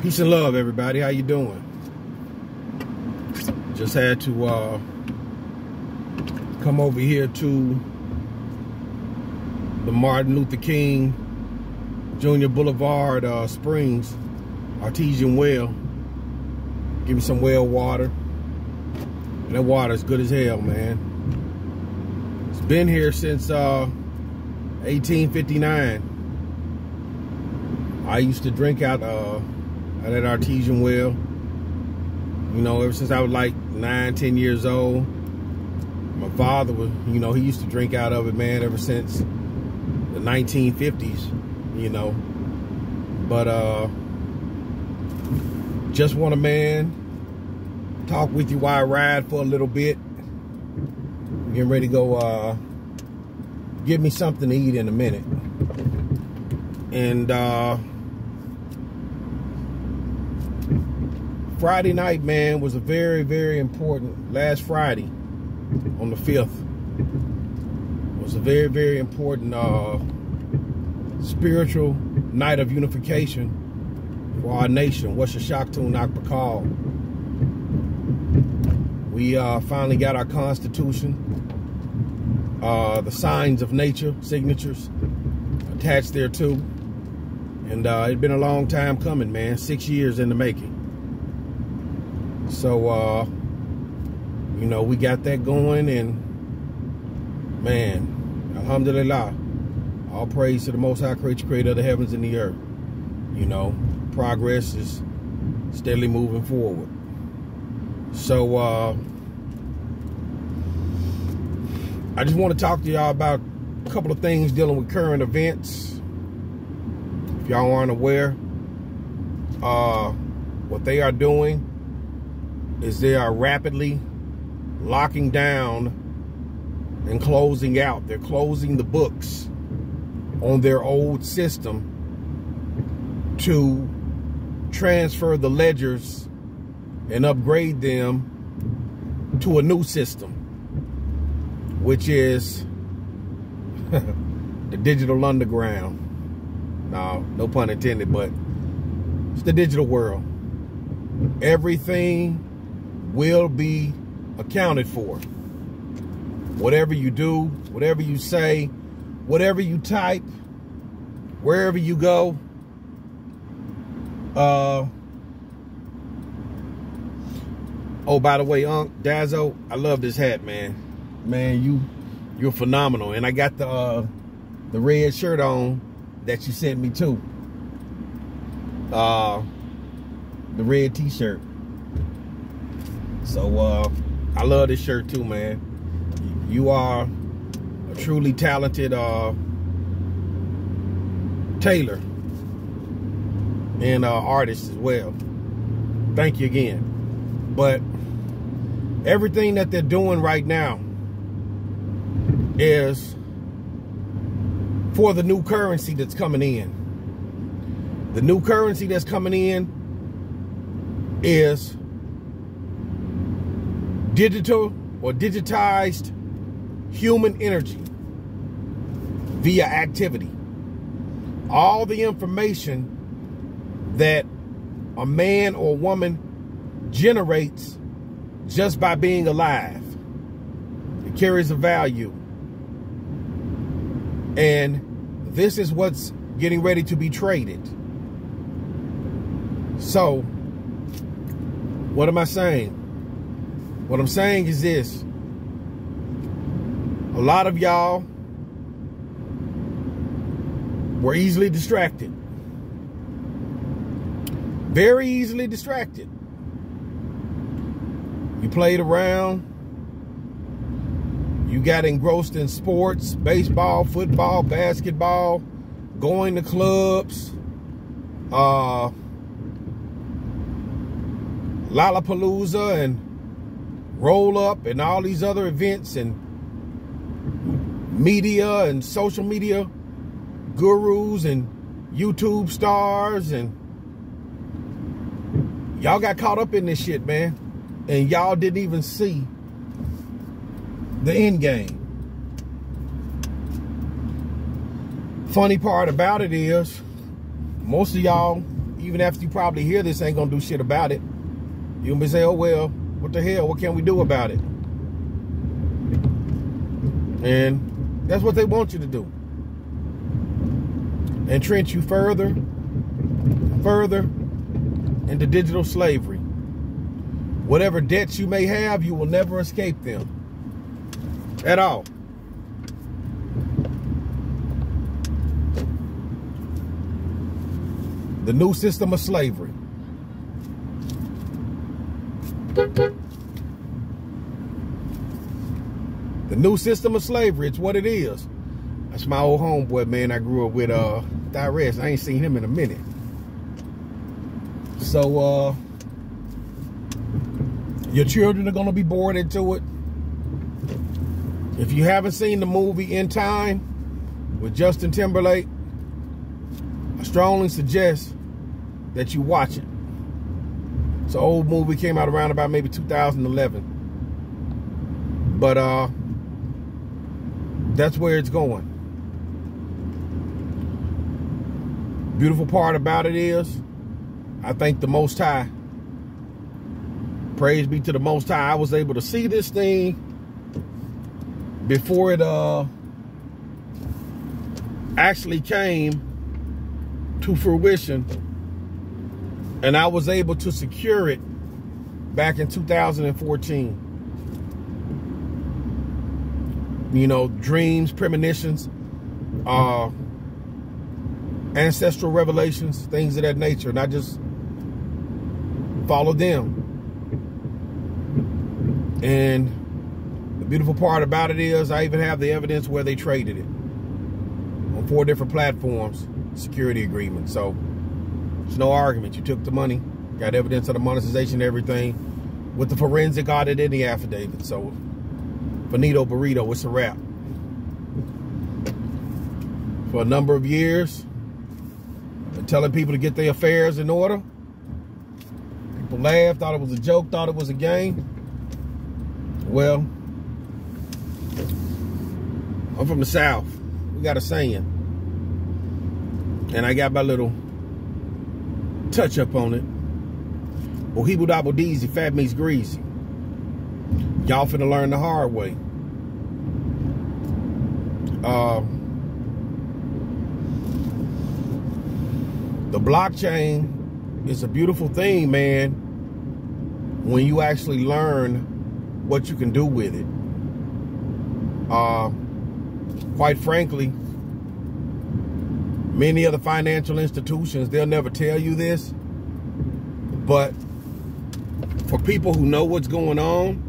Peace and love, everybody. How you doing? Just had to come over here to the Martin Luther King Jr. Boulevard Springs artesian well. Give me some well water. And that water is good as hell, man. It's been here since 1859. I used to drink out at that artesian well, you know, ever since I was like 9, 10 years old. My father was, you know, he used to drink out of it, man, ever since the 1950s, you know. But just want to, man, talk with you while I ride for a little bit. Getting ready to go get me something to eat in a minute. And Friday night, man, was a very, very important, last Friday on the 5th, was a very, very important spiritual night of unification for our nation. ObaShango-El. We finally got our Constitution, the signs of nature, signatures attached there too. And it's been a long time coming, man, 6 years in the making. So, you know, we got that going, and man, alhamdulillah, all praise to the Most High Creator of the heavens and the earth. You know, progress is steadily moving forward. So, I just want to talk to y'all about a couple of things dealing with current events. If y'all aren't aware, what they are doing is they are rapidly locking down and closing out. They're closing the books on their old system to transfer the ledgers and upgrade them to a new system, which is the digital underground. No pun intended, but it's the digital world. Everything will be accounted for. Whatever you do, whatever you say, whatever you type, wherever you go. Oh, by the way, Unc Dazzo, I love this hat, man. Man, you're phenomenal. And I got the red shirt on that you sent me too. The red t-shirt. So I love this shirt too, man. You are a truly talented tailor and artist as well. Thank you again. But everything that they're doing right now is for the new currency that's coming in. The new currency that's coming in is digital or digitized human energy via activity. All the information that a man or woman generates just by being alive, it carries a value. And this is what's getting ready to be traded. So, what am I saying? What I'm saying is this. A lot of y'all were easily distracted. Very easily distracted. You played around. You got engrossed in sports, baseball, football, basketball, going to clubs, Lollapalooza and Roll Up and all these other events, and media and social media gurus and YouTube stars, and y'all got caught up in this shit, man, and y'all didn't even see the end game. Funny part about it is most of y'all even after you probably hear this, ain't gonna do shit about it. You're gonna be saying, oh, well, what the hell? What can we do about it? And that's what they want you to do. Entrench you further, further into digital slavery. Whatever debts you may have, you will never escape them. At all. The new system of slavery. The new system of slavery, it's what it is. That's my old homeboy, man. I grew up with Tyrese. I ain't seen him in a minute. So your children are gonna be bored into it. If you haven't seen the movie In Time with Justin Timberlake, I strongly suggest that you watch it. It's an old movie, came out around about maybe 2011. But that's where it's going. Beautiful part about it is, I thank the Most High. Praise be to the Most High. I was able to see this thing before it actually came to fruition, and I was able to secure it back in 2014. You know, dreams, premonitions, ancestral revelations, things of that nature, and I just followed them. And the beautiful part about it is I even have the evidence where they traded it on 4 different platforms, security agreements. So there's no argument. You took the money, got evidence of the monetization and everything with the forensic audit in the affidavit. So finito burrito, it's a wrap. For a number of years, telling people to get their affairs in order. People laughed, thought it was a joke, thought it was a game. Well, I'm from the South. We got a saying. And I got my little touch up on it. Bohibu dabble deezy, fat meets greasy. Y'all finna learn the hard way. The blockchain is a beautiful thing, man, when you actually learn what you can do with it. Quite frankly, many of the financial institutions, they'll never tell you this, but for people who know what's going on,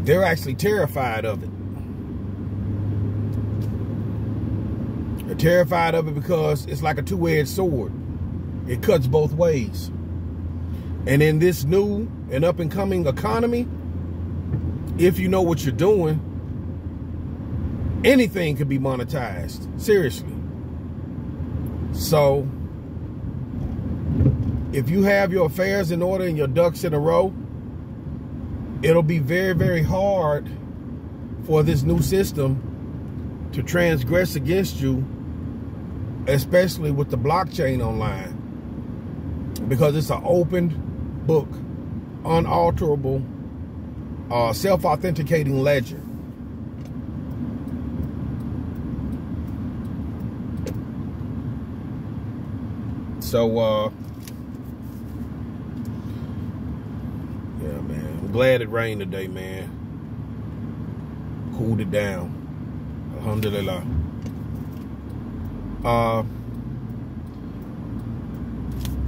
they're actually terrified of it. They're terrified of it because it's like a two-edged sword. It cuts both ways. And in this new and up-and-coming economy, if you know what you're doing, anything can be monetized. Seriously. So, if you have your affairs in order and your ducks in a row, it'll be very, very hard for this new system to transgress against you, especially with the blockchain online, because it's an open book, unalterable, self-authenticating ledger. So, yeah, man, I'm glad it rained today, man. Cooled it down. Alhamdulillah.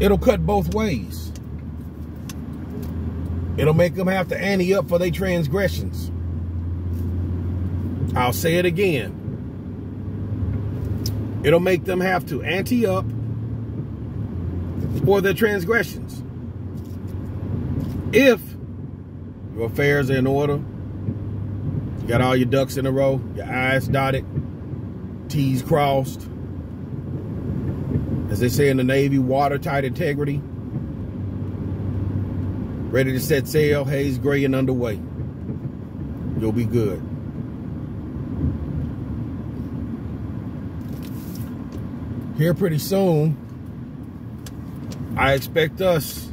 It'll cut both ways. It'll make them have to ante up for their transgressions. I'll say it again. It'll make them have to ante up for their transgressions. If your affairs are in order, you got all your ducks in a row, your I's dotted, T's crossed. As they say in the Navy, watertight integrity. Ready to set sail, haze gray and underway. You'll be good. Here pretty soon, I expect us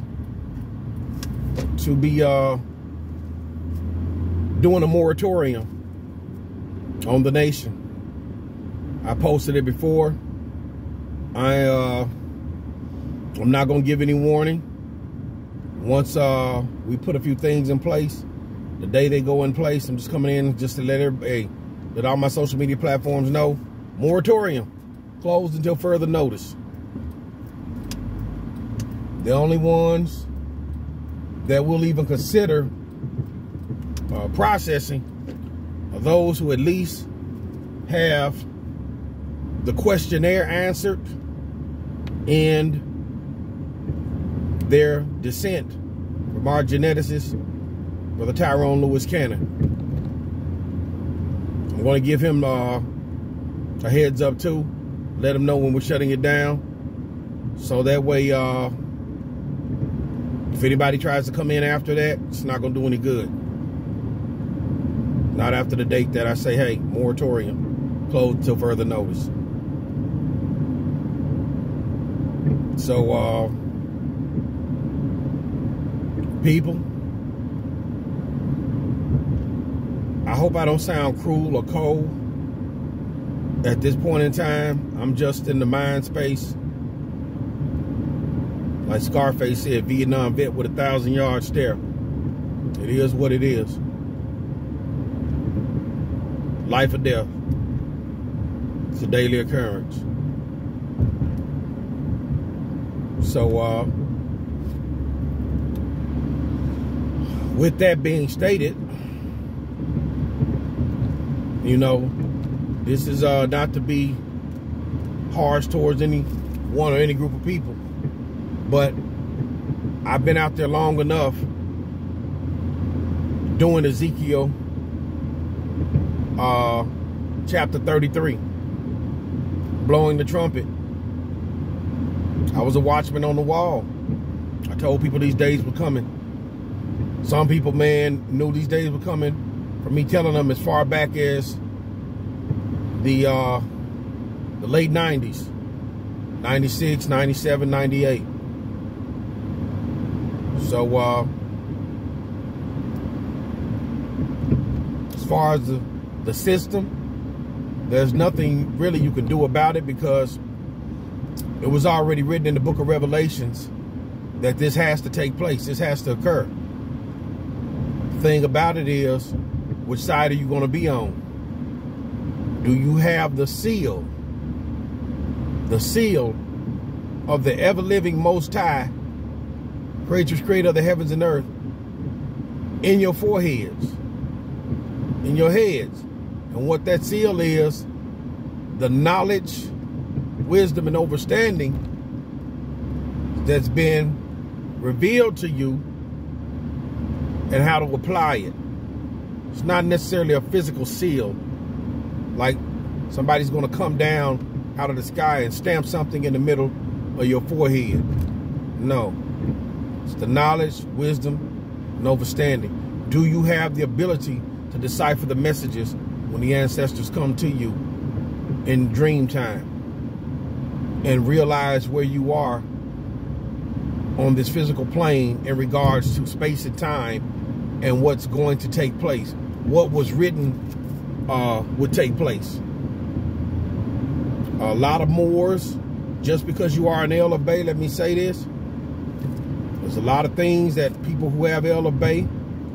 to be doing a moratorium on the nation. I posted it before. I'm not gonna give any warning. Once we put a few things in place, the day they go in place, I'm just coming in just to let everybody, let all my social media platforms know, moratorium closed until further notice. The only ones that will even consider processing are those who at least have the questionnaire answered and their descent from our geneticist, Brother Tyrone Lewis Cannon. I'm going to give him a heads up too, let him know when we're shutting it down, so that way if anybody tries to come in after that, it's not going to do any good. Not after the date that I say, hey, moratorium, closed until further notice. So, people, I hope I don't sound cruel or cold. At this point in time, I'm just in the mind space. Like Scarface said, Vietnam vet with a 1,000-yard stare. It is what it is. Life or death. It's a daily occurrence. So, with that being stated, you know, this is not to be harsh towards any one or any group of people, but I've been out there long enough doing Ezekiel chapter 33, blowing the trumpet. I was a watchman on the wall. I told people these days were coming. Some people, man, knew these days were coming from me telling them as far back as the late 90s, 96, 97, 98. So as far as the system, there's nothing really you can do about it, because it was already written in the book of Revelations that this has to take place. This has to occur. The thing about it is, which side are you going to be on? Do you have the seal of the ever-living Most High, creator of the heavens and earth, in your foreheads, in your heads? And what that seal is, the knowledge, wisdom, and understanding that's been revealed to you and how to apply it. It's not necessarily a physical seal, like somebody's going to come down out of the sky and stamp something in the middle of your forehead. No. It's the knowledge, wisdom, and understanding. Do you have the ability to decipher the messages when the ancestors come to you in dream time, and realize where you are on this physical plane in regards to space and time and what's going to take place? What was written would take place. A lot of Moors, just because you are an El of Bay, let me say this, there's a lot of things that people who have El of Bay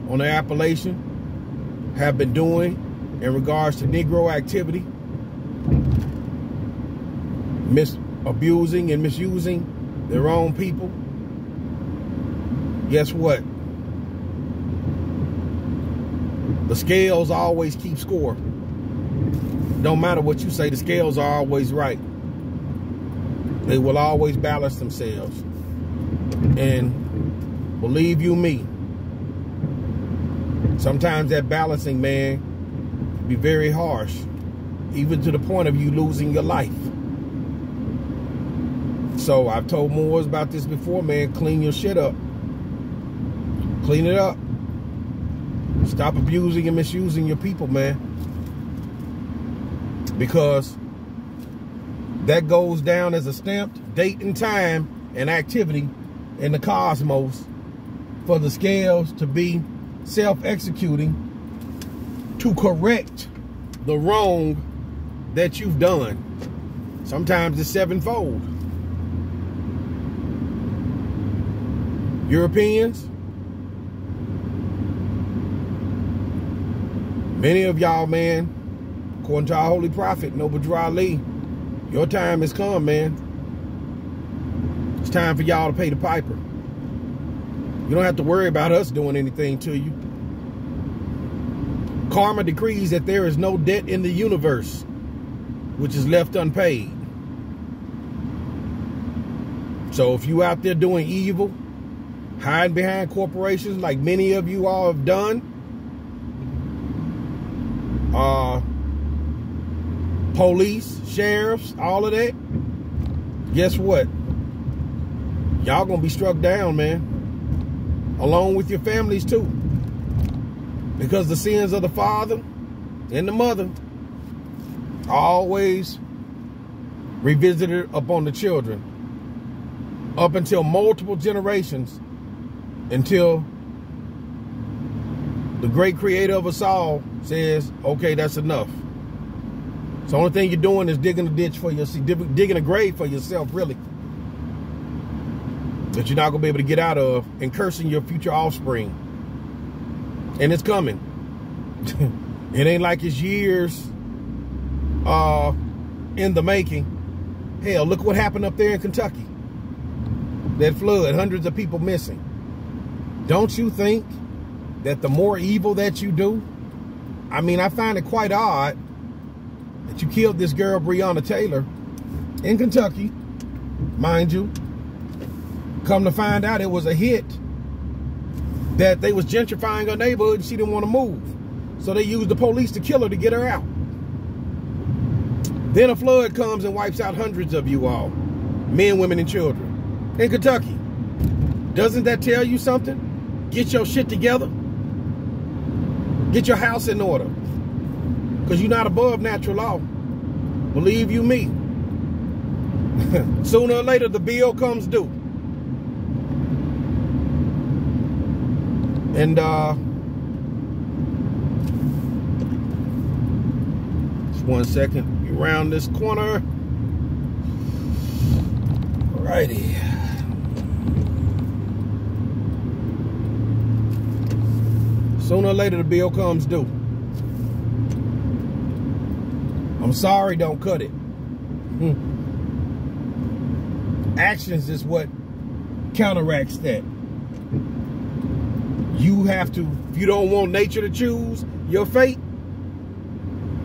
on their appellation have been doing in regards to Negro activity, abusing and misusing their own people. Guess what? The scales always keep score. Don't matter what you say, the scales are always right. They will always balance themselves. And believe you me, sometimes that balancing, man, can be very harsh, even to the point of you losing your life. So I've told Moors about this before, man. Clean your shit up. Clean it up. Stop abusing and misusing your people, man. Because that goes down as a stamped date and time and activity in the cosmos for the scales to be self-executing to correct the wrong that you've done. Sometimes it's sevenfold. Europeans, many of y'all, man, according to our holy prophet, Noble Drew Ali, your time has come, man. It's time for y'all to pay the piper. You don't have to worry about us doing anything to you. Karma decrees that there is no debt in the universe which is left unpaid. So if you out there doing evil, hiding behind corporations like many of you all have done, police, sheriffs, all of that, guess what? Y'all gonna be struck down, man. Along with your families too. Because the sins of the father and the mother are always revisited upon the children. Up until multiple generations, until the great creator of us all says, okay, that's enough. So the only thing you're doing is digging a ditch for yourself, digging a grave for yourself, really, that you're not going to be able to get out of, and cursing your future offspring. And it's coming. It ain't like it's years in the making. Hell, look what happened up there in Kentucky. That flood, hundreds of people missing. Don't you think that the more evil that you do, I mean, I find it quite odd that you killed this girl, Breonna Taylor, in Kentucky, mind you. Come to find out it was a hit that they was gentrifying her neighborhood and she didn't want to move. So they used the police to kill her to get her out. Then a flood comes and wipes out hundreds of you all, men, women, and children, in Kentucky. Doesn't that tell you something? Get your shit together. Get your house in order. Because you're not above natural law. Believe you me. Sooner or later, the bill comes due. And just 1 second, you round this corner. Alrighty. Sooner or later, the bill comes due. I'm sorry, don't cut it. Actions is what counteracts that. You have to, if you don't want nature to choose your fate,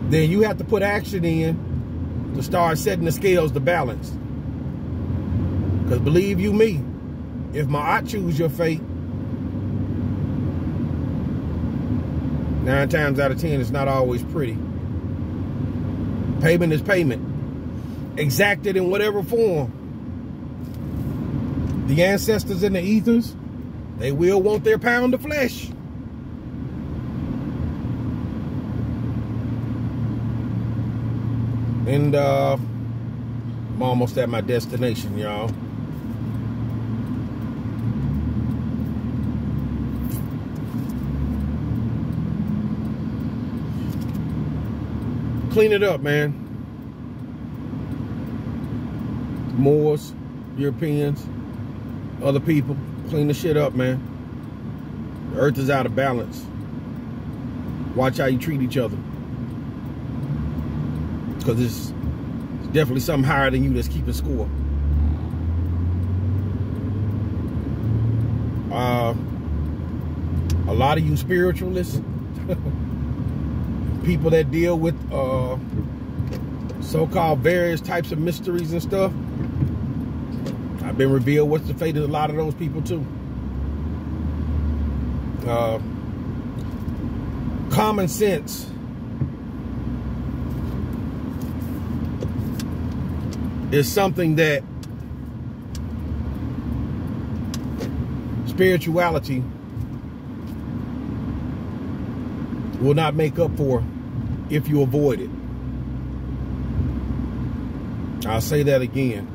then you have to put action in to start setting the scales to balance. Because believe you me, if Ma'at choose your fate, 9 times out of 10, it's not always pretty. Payment is payment. Exacted in whatever form. The ancestors in the ethers, they will want their pound of flesh. And I'm almost at my destination, y'all. Clean it up, man. Moors, Europeans, other people, clean the shit up, man. The earth is out of balance. Watch how you treat each other. Because it's definitely something higher than you that's keeping score. A lot of you spiritualists, people that deal with so-called various types of mysteries and stuff, I've been revealed what's the fate of a lot of those people too. Common sense is something that spirituality will not make up for if you avoid it. I'll say that again.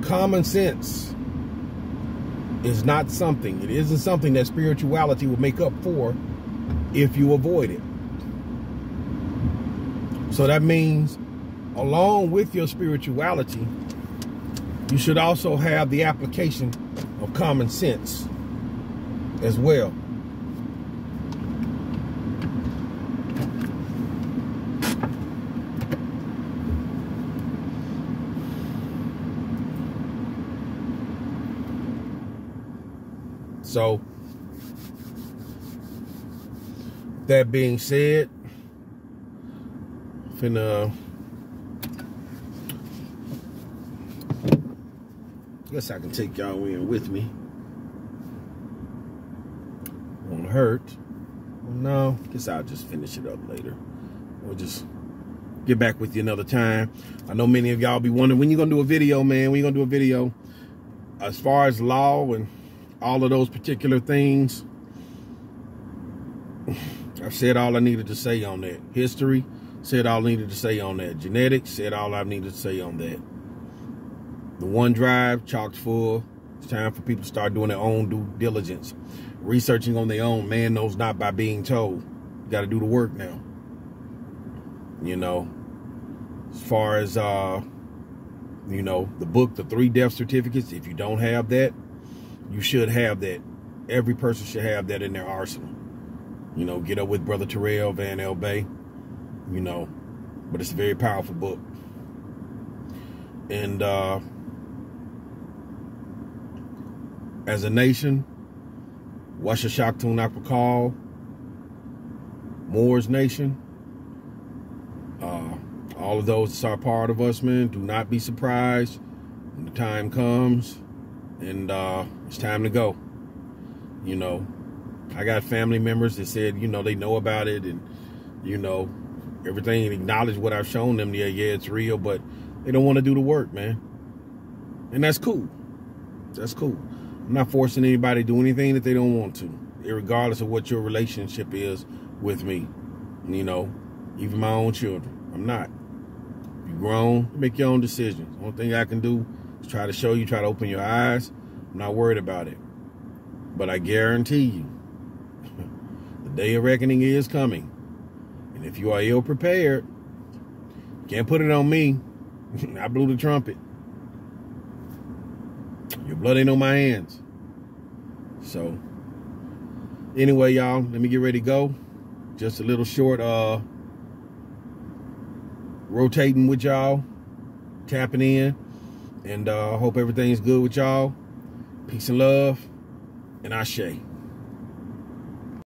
Common sense is not something, it isn't something that spirituality will make up for if you avoid it. So that means, along with your spirituality, you should also have the application of common sense as well. So, that being said, guess I can take y'all in with me. Won't hurt. No, guess I'll just finish it up later. We'll just get back with you another time. I know many of y'all be wondering, when you gonna do a video, man? When you gonna do a video? As far as law and all of those particular things, I've said all I needed to say on that. History, said all I needed to say on that. Genetics, said all I needed to say on that. The OneDrive, chocked full. It's time for people to start doing their own due diligence. Researching on their own. Man knows not by being told. You got to do the work now. You know, as far as, you know, the book, the 3 death certificates, if you don't have that, you should have that. Every person should have that in their arsenal. You know, get up with Brother Terrell Van L. Bay. You know, but it's a very powerful book. And as a nation, ObaShango-El Akbakal, Moore's Nation, all of those are part of us, man. Do not be surprised when the time comes and it's time to go. You know, I got family members that said, you know, they know about it and, you know, everything, and acknowledge what I've shown them. Yeah, it's real, but they don't want to do the work, man. And that's cool. That's cool. I'm not forcing anybody to do anything that they don't want to, regardless of what your relationship is with me. You know, even my own children. I'm not. You're grown, make your own decisions. The only thing I can do is try to show you, try to open your eyes. I'm not worried about it. But I guarantee you, the day of reckoning is coming. And if you are ill prepared, you can't put it on me. I blew the trumpet. Your blood ain't on my hands. So, anyway, y'all, let me get ready to go. Just a little short rotating with y'all, tapping in, and hope everything's good with y'all. Peace and love, and Ashe.